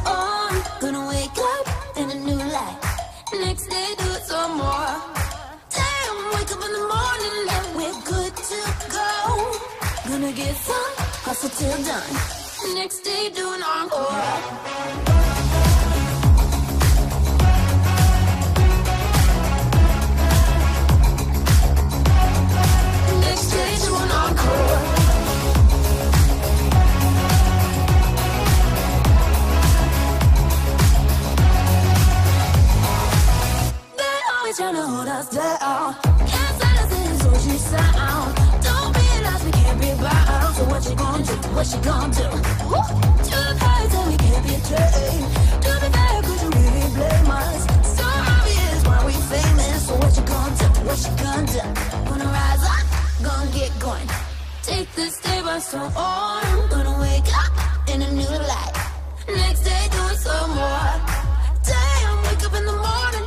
on. Gonna wake up in a new light. Next day do it some more. Damn, wake up in the morning and we're good to go. Gonna get some hustle till done. Next day do an encore. Trying to hold us down. Can't silence it, so she sound. Don't realize we can't be bound. So what you gonna do? What you gonna do? Woo! To the heights and we can't be trained. To be fair, could you really blame us? So obvious why we famous. So what you gonna do? What you gonna do? Gonna rise up, gonna get going. Take this day by storm. Gonna wake up in a new light. Next day do it some more. Damn, wake up in the morning.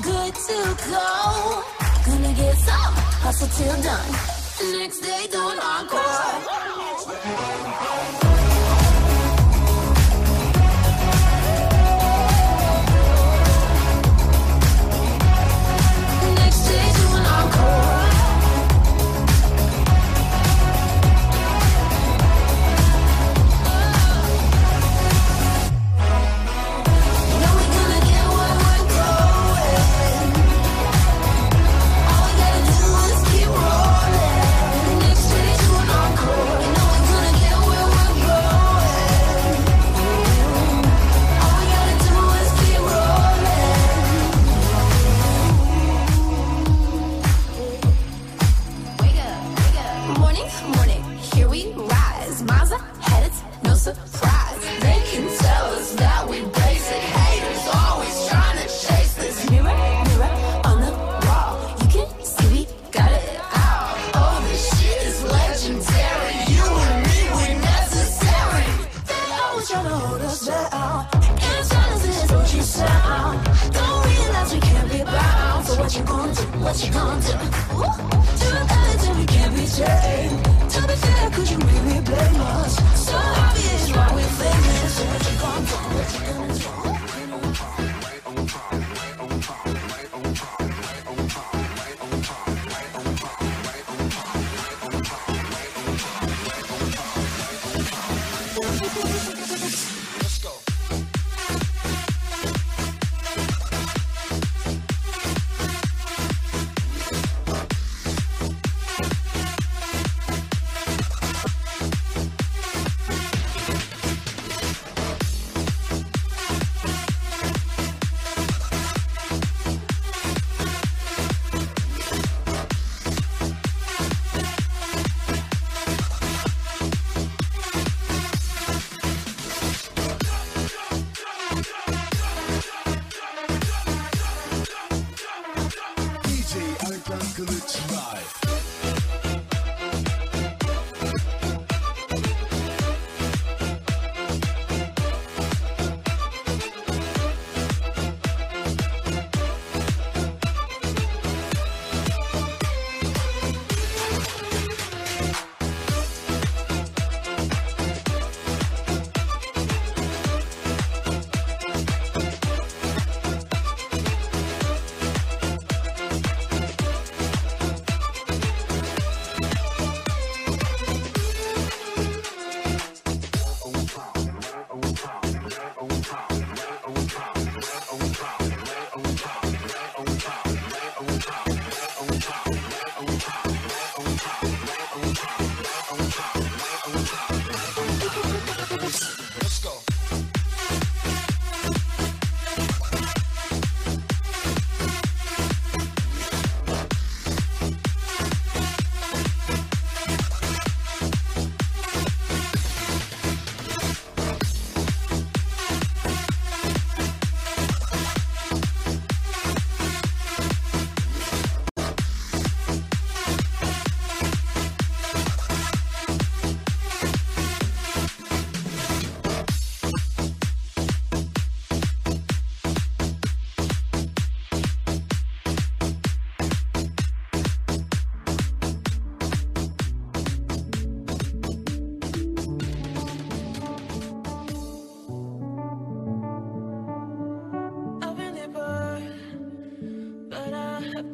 Good to go. Gonna get some hustle till done. Next day do an encore. What you gonna do? Do that till we can't be chained. To be fair, could you really blame us? So obvious why we're famous. So what you gonna do? What you gonna do? Let's go.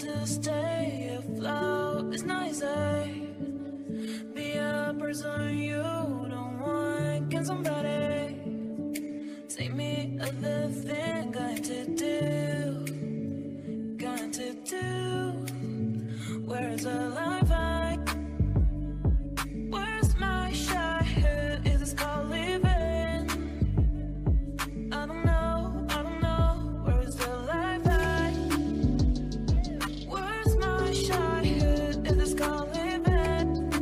to stay afloat. It's not easy. Be a person you don't want. Can somebody take me other thing? Going to do, going to do. Where is the life I? Where's my shot? Who is this called living? I don't know, I don't know. Where is the life I? Where's my shot? Who is this called living?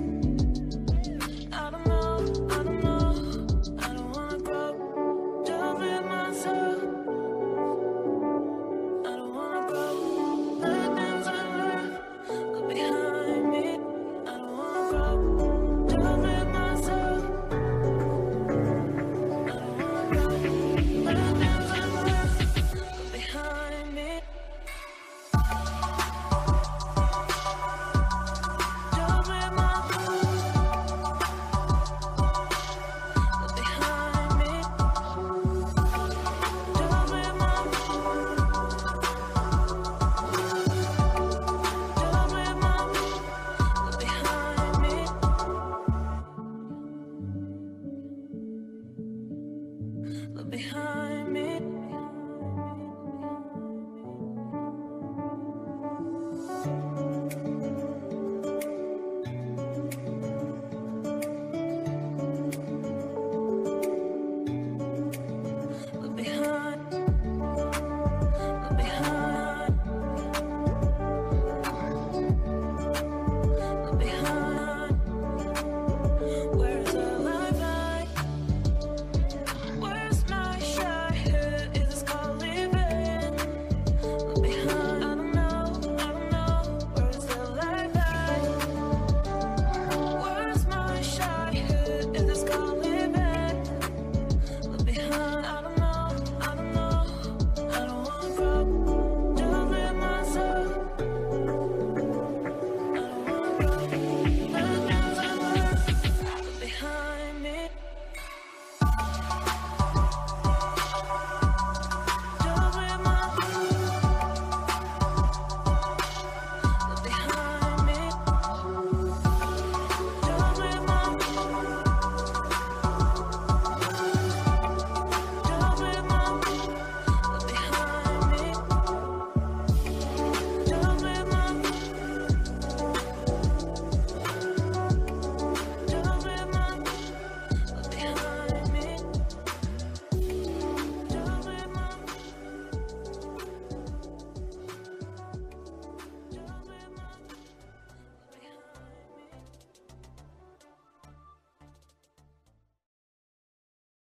I don't know, I don't know. I don't wanna grow. Just with myself. I don't wanna grow. The things I left behind me. I don't wanna grow. Just with myself. I don't wanna grow. The things I left behind me. Just with myself. Behind me. Just with behind me. Look behind